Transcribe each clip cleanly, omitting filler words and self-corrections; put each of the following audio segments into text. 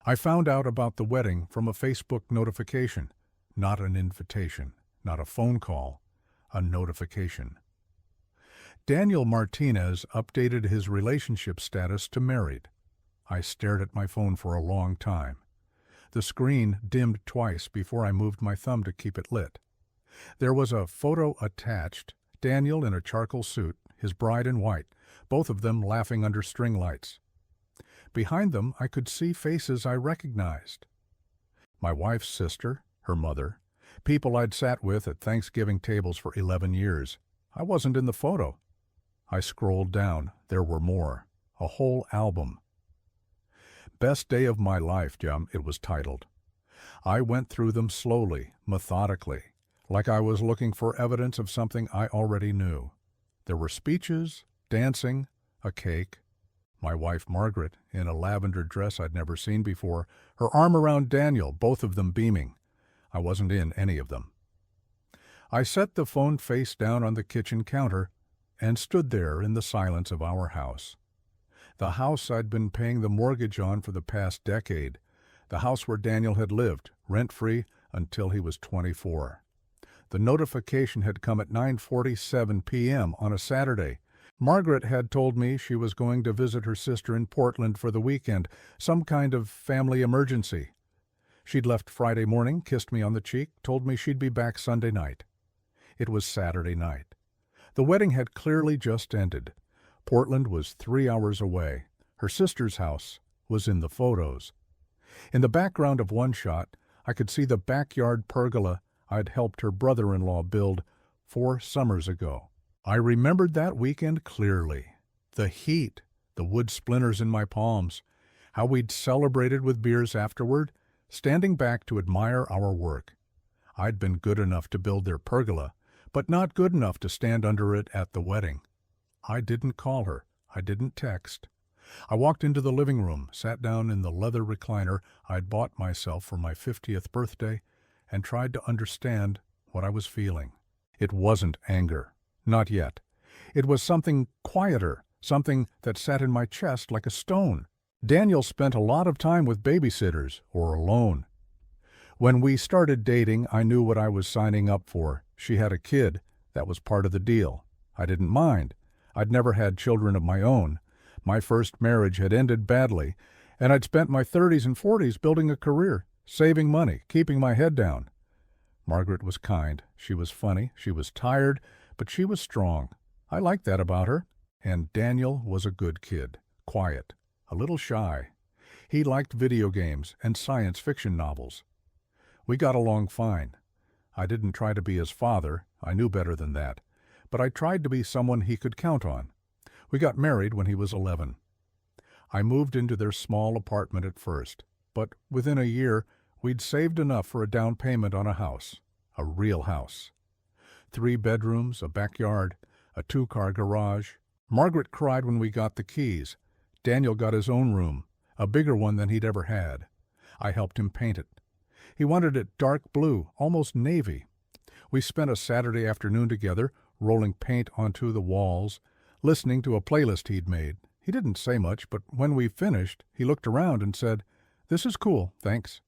I found out about the wedding from a Facebook notification, not an invitation, not a phone call, a notification. Daniel Martinez updated his relationship status to married. I stared at my phone for a long time. The screen dimmed twice before I moved my thumb to keep it lit. There was a photo attached, Daniel in a charcoal suit, his bride in white, both of them laughing under string lights. Behind them I could see faces I recognized. My wife's sister, her mother, people I'd sat with at Thanksgiving tables for 11 years. I wasn't in the photo. I scrolled down. There were more. A whole album. Best Day of My Life, Jim, it was titled. I went through them slowly, methodically, like I was looking for evidence of something I already knew. There were speeches, dancing, a cake. My wife Margaret, in a lavender dress I'd never seen before, her arm around Daniel, both of them beaming. I wasn't in any of them. I set the phone face down on the kitchen counter and stood there in the silence of our house. The house I'd been paying the mortgage on for the past decade, the house where Daniel had lived, rent-free, until he was 24. The notification had come at 9:47 p.m. on a Saturday. Margaret had told me she was going to visit her sister in Portland for the weekend, some kind of family emergency. She'd left Friday morning, kissed me on the cheek, told me she'd be back Sunday night. It was Saturday night. The wedding had clearly just ended. Portland was 3 hours away. Her sister's house was in the photos. In the background of one shot, I could see the backyard pergola I'd helped her brother-in-law build 4 summers ago. I remembered that weekend clearly. The heat, the wood splinters in my palms, how we'd celebrated with beers afterward, standing back to admire our work. I'd been good enough to build their pergola, but not good enough to stand under it at the wedding. I didn't call her. I didn't text. I walked into the living room, sat down in the leather recliner I'd bought myself for my 50th birthday, and tried to understand what I was feeling. It wasn't anger. Not yet. It was something quieter, something that sat in my chest like a stone. Daniel spent a lot of time with babysitters or alone. When we started dating, I knew what I was signing up for. She had a kid. That was part of the deal. I didn't mind. I'd never had children of my own. My first marriage had ended badly, and I'd spent my 30s and 40s building a career, saving money, keeping my head down. Margaret was kind. She was funny. She was tired, but she was strong. I liked that about her. And Daniel was a good kid, quiet, a little shy. He liked video games and science fiction novels. We got along fine. I didn't try to be his father. I knew better than that. But I tried to be someone he could count on. We got married when he was 11. I moved into their small apartment at first, but within a year, we'd saved enough for a down payment on a house, a real house. 3 bedrooms, a backyard, a 2-car garage. Margaret cried when we got the keys. Daniel got his own room, a bigger one than he'd ever had. I helped him paint it. He wanted it dark blue, almost navy. We spent a Saturday afternoon together, rolling paint onto the walls, listening to a playlist he'd made. He didn't say much, but when we finished, he looked around and said, "This is cool, thanks."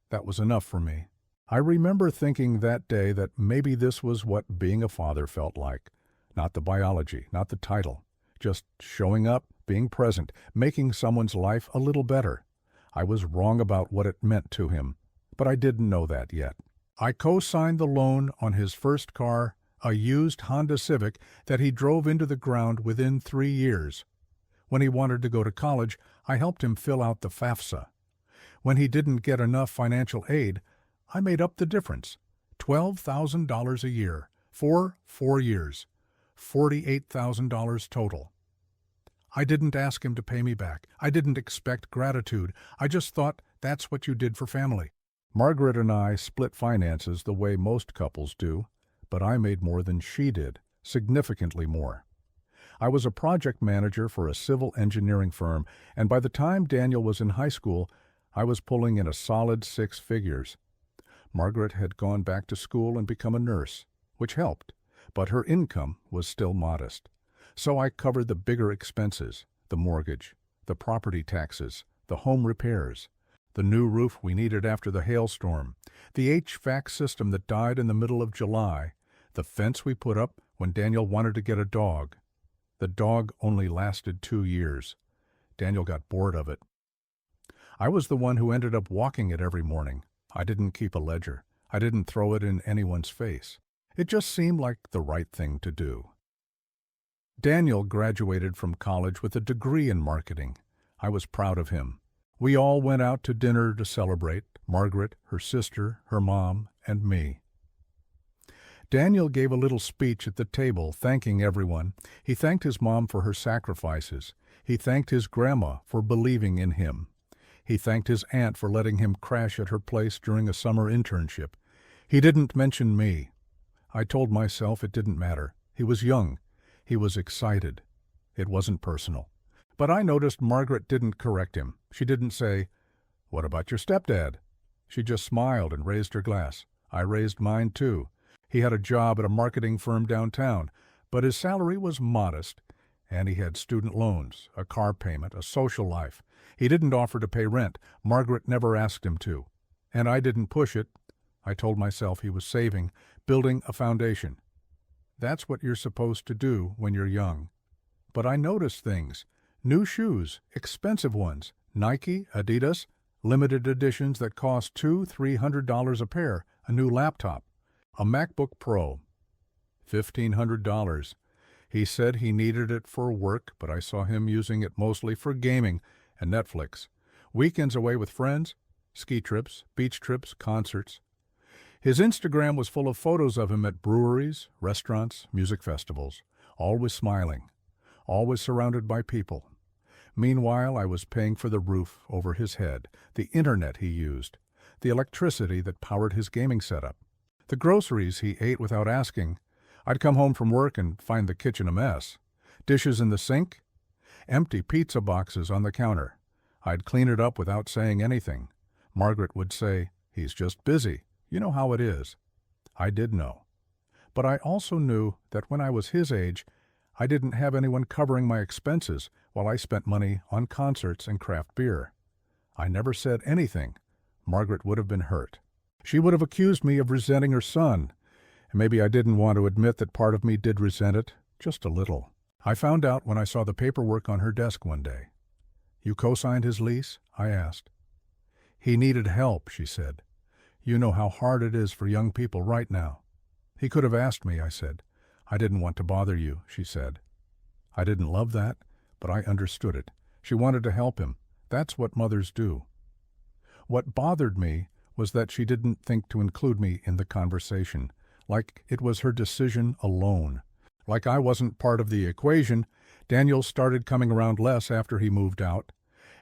That was enough for me. I remember thinking that day that maybe this was what being a father felt like. Not the biology, not the title. Just showing up, being present, making someone's life a little better. I was wrong about what it meant to him, but I didn't know that yet. I co-signed the loan on his first car, a used Honda Civic that he drove into the ground within 3 years. When he wanted to go to college, I helped him fill out the FAFSA. When he didn't get enough financial aid, I made up the difference. $12,000 a year, for 4 years. $48,000 total. I didn't ask him to pay me back. I didn't expect gratitude. I just thought that's what you did for family. Margaret and I split finances the way most couples do, but I made more than she did, significantly more. I was a project manager for a civil engineering firm, and by the time Daniel was in high school, I was pulling in a solid 6 figures. Margaret had gone back to school and become a nurse, which helped, but her income was still modest. So I covered the bigger expenses, the mortgage, the property taxes, the home repairs. the new roof we needed after the hailstorm, the HVAC system that died in the middle of July, the fence we put up when Daniel wanted to get a dog. The dog only lasted 2 years. Daniel got bored of it. I was the one who ended up walking it every morning. I didn't keep a ledger. I didn't throw it in anyone's face. It just seemed like the right thing to do. Daniel graduated from college with a degree in marketing. I was proud of him. We all went out to dinner to celebrate, Margaret, her sister, her mom, and me. Daniel gave a little speech at the table, thanking everyone. He thanked his mom for her sacrifices. He thanked his grandma for believing in him. He thanked his aunt for letting him crash at her place during a summer internship. He didn't mention me. I told myself it didn't matter. He was young. He was excited. It wasn't personal. But I noticed Margaret didn't correct him. She didn't say, "What about your stepdad?" She just smiled and raised her glass. I raised mine too. He had a job at a marketing firm downtown, but his salary was modest, and he had student loans, a car payment, a social life. He didn't offer to pay rent. Margaret never asked him to. And I didn't push it. I told myself he was saving, building a foundation. That's what you're supposed to do when you're young. But I noticed things. New shoes, expensive ones, Nike, Adidas, limited editions that cost $200–300 a pair, a new laptop, a MacBook Pro, $1,500. He said he needed it for work, but I saw him using it mostly for gaming and Netflix, weekends away with friends, ski trips, beach trips, concerts. His Instagram was full of photos of him at breweries, restaurants, music festivals, always smiling, always surrounded by people. Meanwhile, I was paying for the roof over his head, the internet he used, the electricity that powered his gaming setup, the groceries he ate without asking. I'd come home from work and find the kitchen a mess. Dishes in the sink, empty pizza boxes on the counter. I'd clean it up without saying anything. Margaret would say, "He's just busy. You know how it is." I did know. But I also knew that when I was his age, I didn't have anyone covering my expenses while I spent money on concerts and craft beer. I never said anything. Margaret would have been hurt. She would have accused me of resenting her son. And maybe I didn't want to admit that part of me did resent it, just a little. I found out when I saw the paperwork on her desk one day. "You co-signed his lease?" I asked. "He needed help," she said. "You know how hard it is for young people right now." "He could have asked me," I said. "I didn't want to bother you," she said. I didn't love that, but I understood it. She wanted to help him. That's what mothers do. What bothered me was that she didn't think to include me in the conversation, like it was her decision alone. Like I wasn't part of the equation. Daniel started coming around less after he moved out.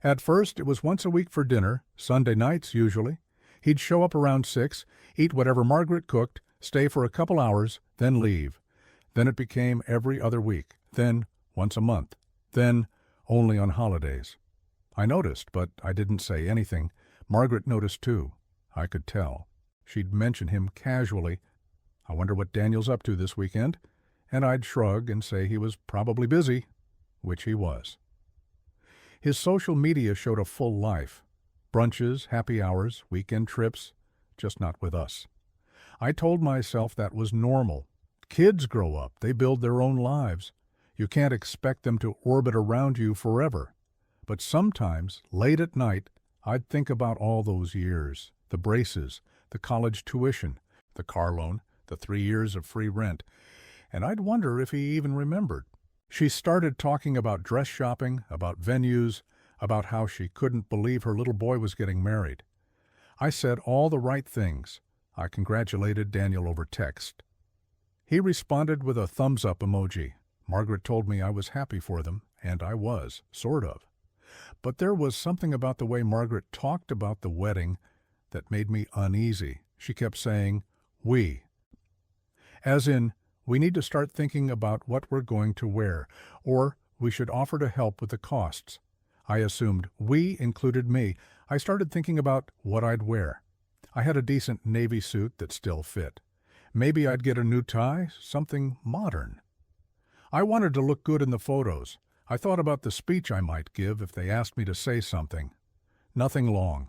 At first, it was once a week for dinner, Sunday nights usually. He'd show up around 6, eat whatever Margaret cooked, stay for a couple hours, then leave. Then it became every other week, then once a month, then only on holidays. I noticed, but I didn't say anything. Margaret noticed too. I could tell. She'd mention him casually. "I wonder what Daniel's up to this weekend?" And I'd shrug and say he was probably busy, which he was. His social media showed a full life. Brunches, happy hours, weekend trips, just not with us. I told myself that was normal. Kids grow up, they build their own lives. You can't expect them to orbit around you forever. But sometimes, late at night, I'd think about all those years, the braces, the college tuition, the car loan, the 3 years of free rent, and I'd wonder if he even remembered. She started talking about dress shopping, about venues, about how she couldn't believe her little boy was getting married. I said all the right things. I congratulated Daniel over text. He responded with a thumbs-up emoji. Margaret told me I was happy for them, and I was, sort of. But there was something about the way Margaret talked about the wedding that made me uneasy. She kept saying, "we." As in, we need to start thinking about what we're going to wear, or we should offer to help with the costs. I assumed we included me. I started thinking about what I'd wear. I had a decent navy suit that still fit. Maybe I'd get a new tie, something modern. I wanted to look good in the photos. I thought about the speech I might give if they asked me to say something. Nothing long.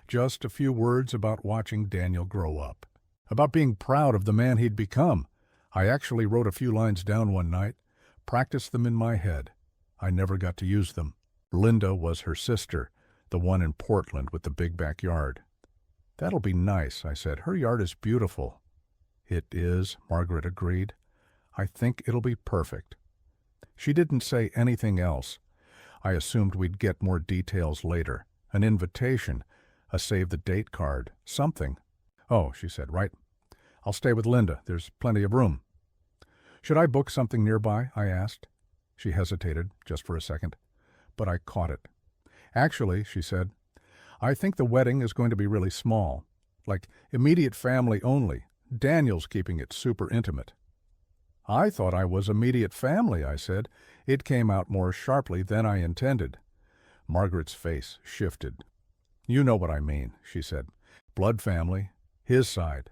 Just a few words about watching Daniel grow up, about being proud of the man he'd become. I actually wrote a few lines down one night, practiced them in my head. I never got to use them. Linda was her sister, the one in Portland with the big backyard. "That'll be nice," I said. "Her yard is beautiful." "It is," Margaret agreed. "I think it'll be perfect." She didn't say anything else. I assumed we'd get more details later. An invitation, a save-the-date card, something. "Oh," she said, "right. I'll stay with Linda. There's plenty of room." "Should I book something nearby?" I asked. She hesitated, just for a second, but I caught it. "Actually," she said, "I think the wedding is going to be really small, like immediate family only. Daniel's keeping it super intimate." "I thought I was immediate family," I said. It came out more sharply than I intended. Margaret's face shifted. "You know what I mean," she said. "Blood family. His side."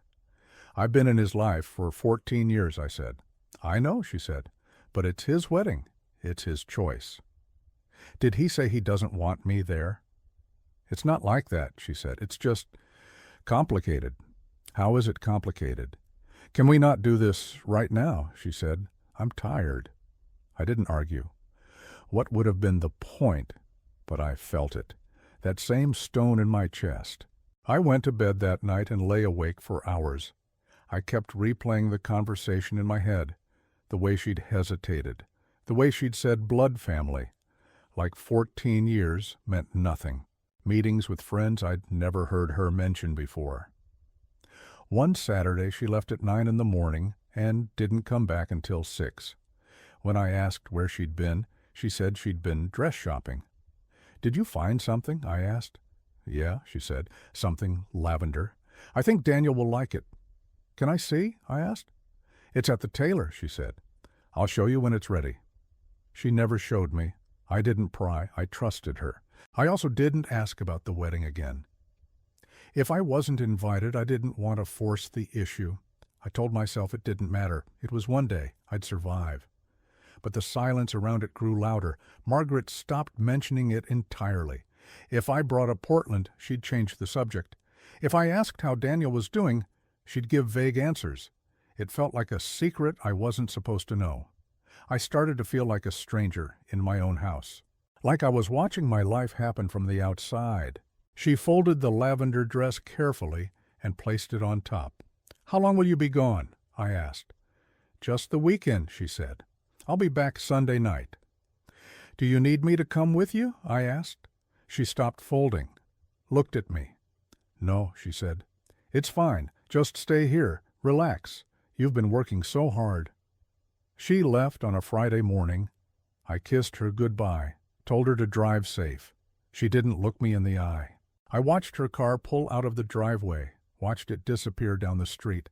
"I've been in his life for 14 years, I said. "I know," she said, "but it's his wedding. It's his choice." "Did he say he doesn't want me there?" "It's not like that," she said. "It's just complicated." "How is it complicated?" "Can we not do this right now?" she said. "I'm tired." I didn't argue. What would have been the point? But I felt it. That same stone in my chest. I went to bed that night and lay awake for hours. I kept replaying the conversation in my head, the way she'd hesitated, the way she'd said blood family, like 14 years meant nothing. Meetings with friends I'd never heard her mention before. One Saturday she left at 9 in the morning and didn't come back until 6. When I asked where she'd been, she said she'd been dress shopping. "Did you find something?" I asked. "Yeah," she said, "something lavender. I think Daniel will like it." "Can I see?" I asked. "It's at the tailor," she said. "I'll show you when it's ready." She never showed me. I didn't pry. I trusted her. I also didn't ask about the wedding again. If I wasn't invited, I didn't want to force the issue. I told myself it didn't matter. It was one day. I'd survive. But the silence around it grew louder. Margaret stopped mentioning it entirely. If I brought up Portland, she'd change the subject. If I asked how Daniel was doing, she'd give vague answers. It felt like a secret I wasn't supposed to know. I started to feel like a stranger in my own house. Like I was watching my life happen from the outside. She folded the lavender dress carefully and placed it on top. "How long will you be gone?" I asked. "Just the weekend," she said. "I'll be back Sunday night." "Do you need me to come with you?" I asked. She stopped folding, looked at me. "No," she said. "It's fine. Just stay here. Relax. You've been working so hard." She left on a Friday morning. I kissed her goodbye, told her to drive safe. She didn't look me in the eye. I watched her car pull out of the driveway, watched it disappear down the street,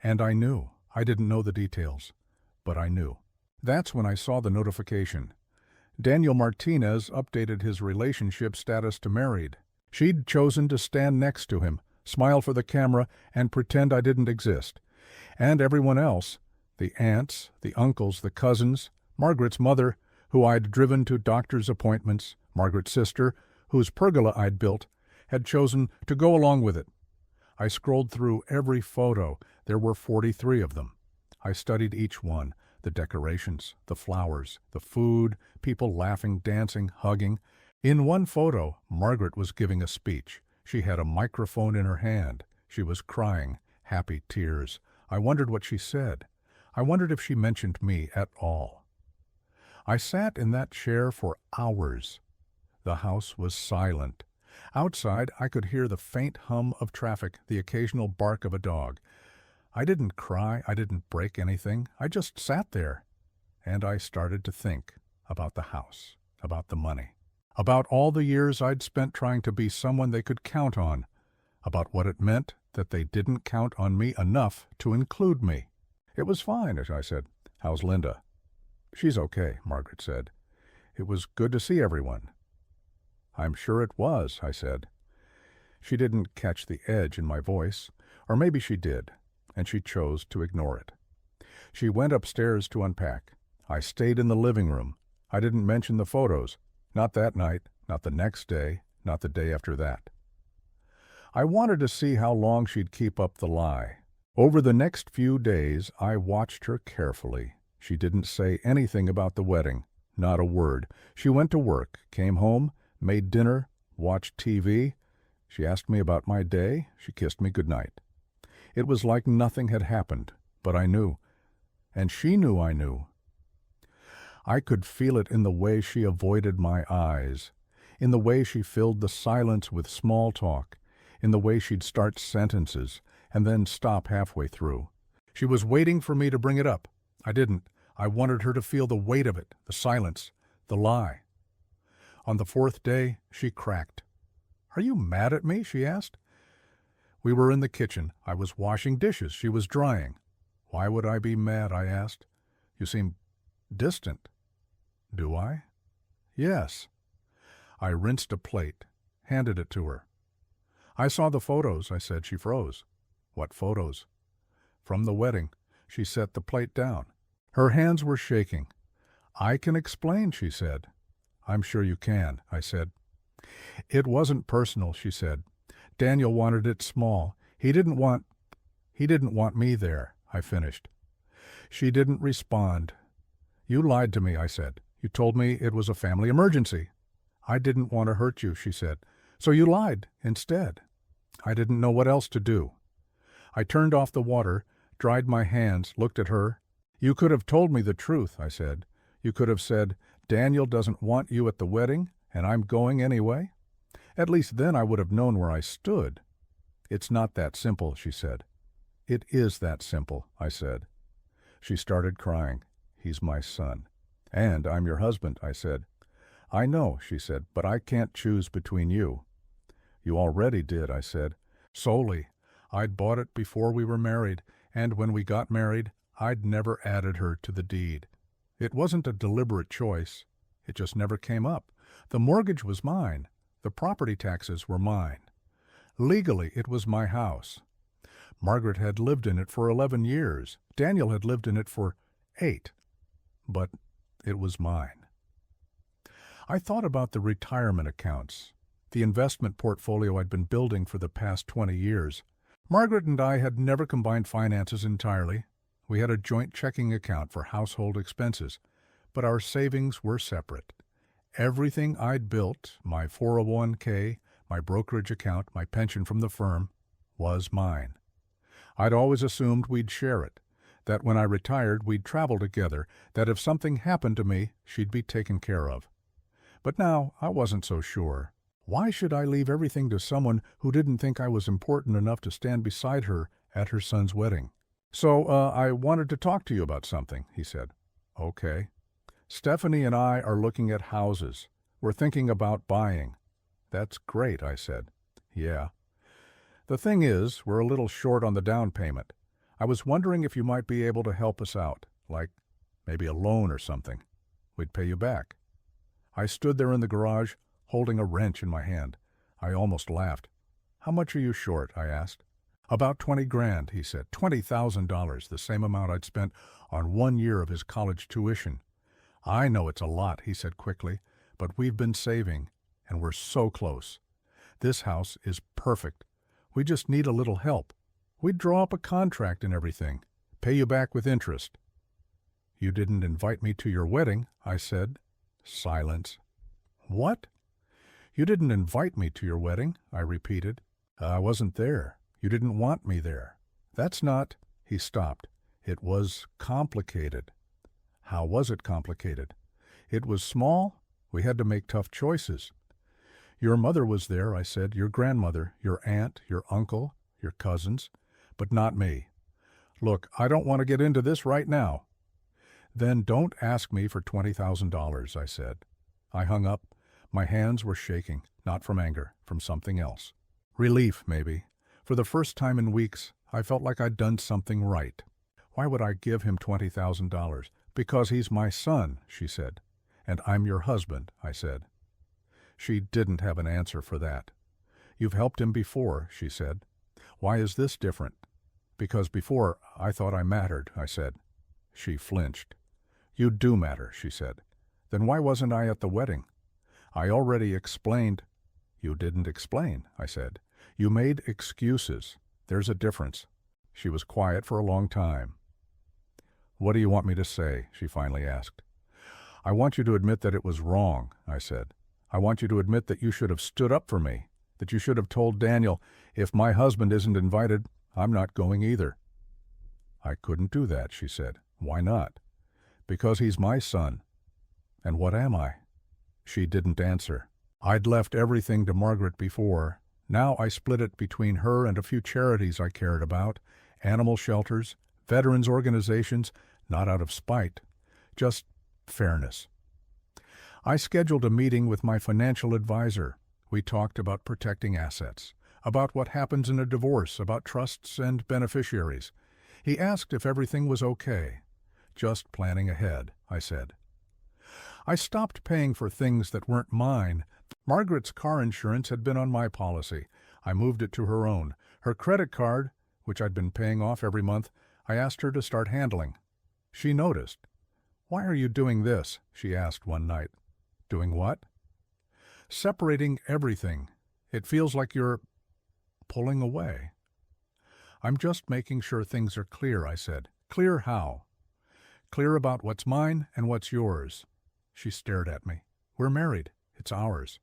and I knew. I didn't know the details, but I knew. That's when I saw the notification. Daniel Martinez updated his relationship status to married. She'd chosen to stand next to him, smile for the camera, and pretend I didn't exist. And everyone else, the aunts, the uncles, the cousins, Margaret's mother, who I'd driven to doctor's appointments, Margaret's sister, whose pergola I'd built, had chosen to go along with it. I scrolled through every photo. There were 43 of them. I studied each one. The decorations, the flowers, the food, people laughing, dancing, hugging. In one photo, Margaret was giving a speech. She had a microphone in her hand. She was crying, happy tears. I wondered what she said. I wondered if she mentioned me at all. I sat in that chair for hours. The house was silent. Outside, I could hear the faint hum of traffic, the occasional bark of a dog. I didn't cry, I didn't break anything, I just sat there. And I started to think about the house, about the money, about all the years I'd spent trying to be someone they could count on, about what it meant that they didn't count on me enough to include me. "It was fine," as I said. "How's Linda?" "She's okay," Margaret said. "It was good to see everyone." "I'm sure it was," I said. She didn't catch the edge in my voice, or maybe she did, and she chose to ignore it. She went upstairs to unpack. I stayed in the living room. I didn't mention the photos. Not that night, not the next day, not the day after that. I wanted to see how long she'd keep up the lie. Over the next few days, I watched her carefully. She didn't say anything about the wedding, not a word. She went to work, came home, made dinner, watched TV. She asked me about my day. She kissed me goodnight. It was like nothing had happened, but I knew. And she knew I knew. I could feel it in the way she avoided my eyes, in the way she filled the silence with small talk, in the way she'd start sentences and then stop halfway through. She was waiting for me to bring it up. I didn't. I wanted her to feel the weight of it, the silence, the lie. On the fourth day, she cracked. "Are you mad at me?" she asked. We were in the kitchen. I was washing dishes. She was drying. "Why would I be mad?" I asked. "You seem distant." "Do I?" "Yes." I rinsed a plate, handed it to her. "I saw the photos," I said. She froze. "What photos?" "From the wedding." She set the plate down. Her hands were shaking. "I can explain," she said. "I'm sure you can," I said. "It wasn't personal," she said. "Daniel wanted it small. He didn't want me there," I finished. She didn't respond. "You lied to me," I said. "You told me it was a family emergency." "I didn't want to hurt you," she said. "So you lied instead." I didn't know what else to do. I turned off the water, dried my hands, looked at her. "You could have told me the truth," I said. "You could have said, 'Daniel doesn't want you at the wedding, and I'm going anyway.' At least then I would have known where I stood." "It's not that simple," she said. "It is that simple," I said. She started crying. "He's my son." "And I'm your husband," I said. "I know," she said, "but I can't choose between you." "You already did," I said. "Solely. I'd bought it before we were married, and when we got married, I'd never added her to the deed. It wasn't a deliberate choice. It just never came up. The mortgage was mine. The property taxes were mine. Legally, it was my house. Margaret had lived in it for 11 years. Daniel had lived in it for 8. But it was mine. I thought about the retirement accounts, the investment portfolio I'd been building for the past 20 years. Margaret and I had never combined finances entirely. We had a joint checking account for household expenses, but our savings were separate. Everything I'd built, my 401k, my brokerage account, my pension from the firm, was mine. I'd always assumed we'd share it, that when I retired we'd travel together, that if something happened to me, she'd be taken care of. But now I wasn't so sure. Why should I leave everything to someone who didn't think I was important enough to stand beside her at her son's wedding? "So, I wanted to talk to you about something," he said. "Okay." "Stephanie and I are looking at houses. We're thinking about buying." "That's great," I said. "Yeah. The thing is, we're a little short on the down payment. I was wondering if you might be able to help us out, like maybe a loan or something. We'd pay you back." I stood there in the garage, holding a wrench in my hand. I almost laughed. "How much are you short?" I asked. "About 20 grand, he said. $20,000, the same amount I'd spent on 1 year of his college tuition. "I know it's a lot," he said quickly, "but we've been saving, and we're so close. This house is perfect. We just need a little help. We'd draw up a contract and everything, pay you back with interest." "You didn't invite me to your wedding," I said. Silence. "What?" "You didn't invite me to your wedding," I repeated. "I wasn't there. You didn't want me there. That's not—" He stopped. "It was complicated." "How was it complicated?" "It was small. We had to make tough choices." "Your mother was there," I said, "your grandmother, your aunt, your uncle, your cousins, but not me." "Look, I don't want to get into this right now." "Then don't ask me for $20,000, I said. I hung up. My hands were shaking, not from anger, from something else. Relief, maybe. For the first time in weeks, I felt like I'd done something right. "Why would I give him $20,000? "Because he's my son," she said. "And I'm your husband," I said. She didn't have an answer for that. "You've helped him before," she said. "Why is this different?" "Because before I thought I mattered," I said. She flinched. "You do matter," she said. "Then why wasn't I at the wedding?" "I already explained—" "You didn't explain," I said. You made excuses. There's a difference. She was quiet for a long time. What do you want me to say? She finally asked. I want you to admit that it was wrong, I said. I want you to admit that you should have stood up for me, that you should have told Daniel, if my husband isn't invited, I'm not going either. I couldn't do that, she said. Why not? Because he's my son. And what am I? She didn't answer. I'd left everything to Margaret before. Now I split it between her and a few charities I cared about, animal shelters, veterans organizations, not out of spite, just fairness. I scheduled a meeting with my financial advisor. We talked about protecting assets, about what happens in a divorce, about trusts and beneficiaries. He asked if everything was okay. Just planning ahead, I said. I stopped paying for things that weren't mine. Margaret's car insurance had been on my policy. I moved it to her own. Her credit card, which I'd been paying off every month, I asked her to start handling. She noticed. Why are you doing this? She asked one night. Doing what? Separating everything. It feels like you're pulling away. I'm just making sure things are clear, I said. Clear how? Clear about what's mine and what's yours. She stared at me. We're married. It's ours.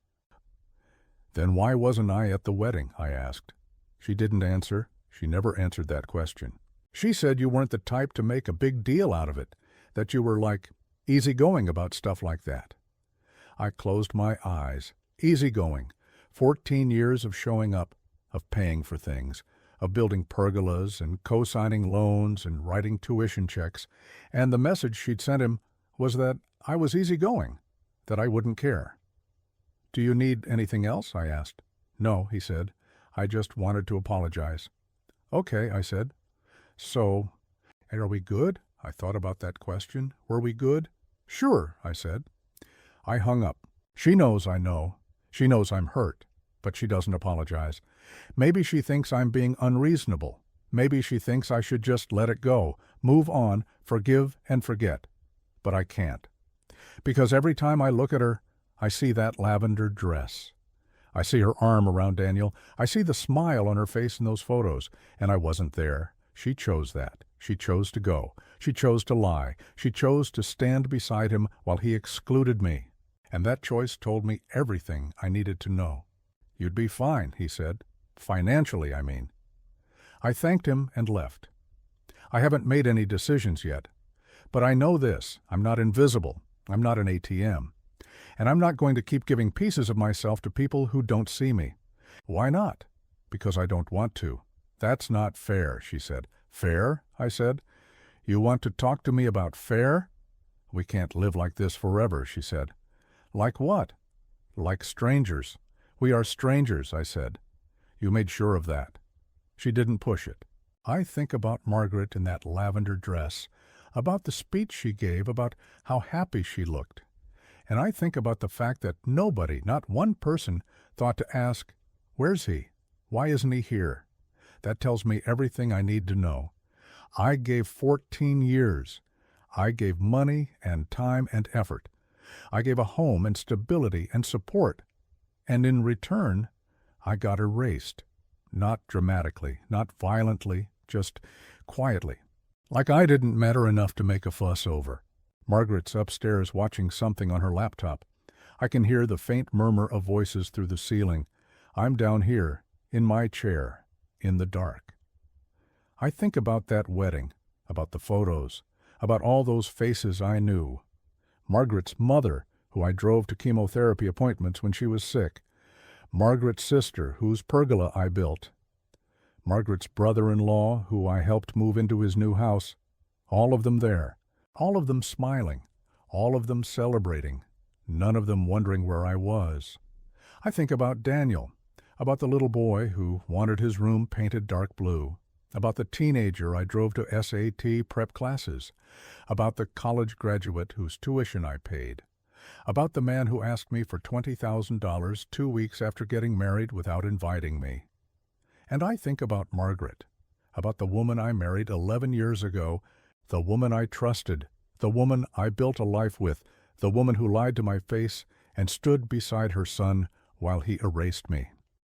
Then why wasn't I at the wedding? I asked. She didn't answer. She never answered that question. She said you weren't the type to make a big deal out of it, that you were like easygoing about stuff like that. I closed my eyes. Easygoing. 14 years of showing up, of paying for things, of building pergolas and co-signing loans and writing tuition checks, and the message she'd sent him was that I was easygoing, that I wouldn't care. Do you need anything else? I asked. No, he said. I just wanted to apologize. Okay, I said. So, are we good? I thought about that question. Were we good? Sure, I said. I hung up. She knows I know. She knows I'm hurt, but she doesn't apologize. Maybe she thinks I'm being unreasonable. Maybe she thinks I should just let it go, move on, forgive and forget. But I can't. Because every time I look at her, I see that lavender dress. I see her arm around Daniel. I see the smile on her face in those photos, and I wasn't there. She chose that. She chose to go. She chose to lie. She chose to stand beside him while he excluded me. And that choice told me everything I needed to know. You'd be fine, he said. Financially, I mean. I thanked him and left. I haven't made any decisions yet. But I know this. I'm not invisible. I'm not an ATM. And I'm not going to keep giving pieces of myself to people who don't see me. Why not? Because I don't want to. That's not fair, she said. Fair? I said. You want to talk to me about fair? We can't live like this forever, she said. Like what? Like strangers. We are strangers, I said. You made sure of that. She didn't push it. I think about Margaret in that lavender dress, about the speech she gave, about how happy she looked. And I think about the fact that nobody, not one person, thought to ask, where's he? Why isn't he here? That tells me everything I need to know. I gave 14 years. I gave money and time and effort. I gave a home and stability and support. And in return, I got erased. Not dramatically, not violently, just quietly. Like I didn't matter enough to make a fuss over. Margaret's upstairs watching something on her laptop. I can hear the faint murmur of voices through the ceiling. I'm down here, in my chair, in the dark. I think about that wedding, about the photos, about all those faces I knew. Margaret's mother, who I drove to chemotherapy appointments when she was sick. Margaret's sister, whose pergola I built. Margaret's brother-in-law, who I helped move into his new house. All of them there. All of them smiling. All of them celebrating. None of them wondering where I was. I think about Daniel, about the little boy who wanted his room painted dark blue, about the teenager I drove to SAT prep classes, about the college graduate whose tuition I paid, about the man who asked me for $20,000 2 weeks after getting married without inviting me. And I think about Margaret, about the woman I married 11 years ago, the woman I trusted, the woman I built a life with, the woman who lied to my face and stood beside her son while he erased me.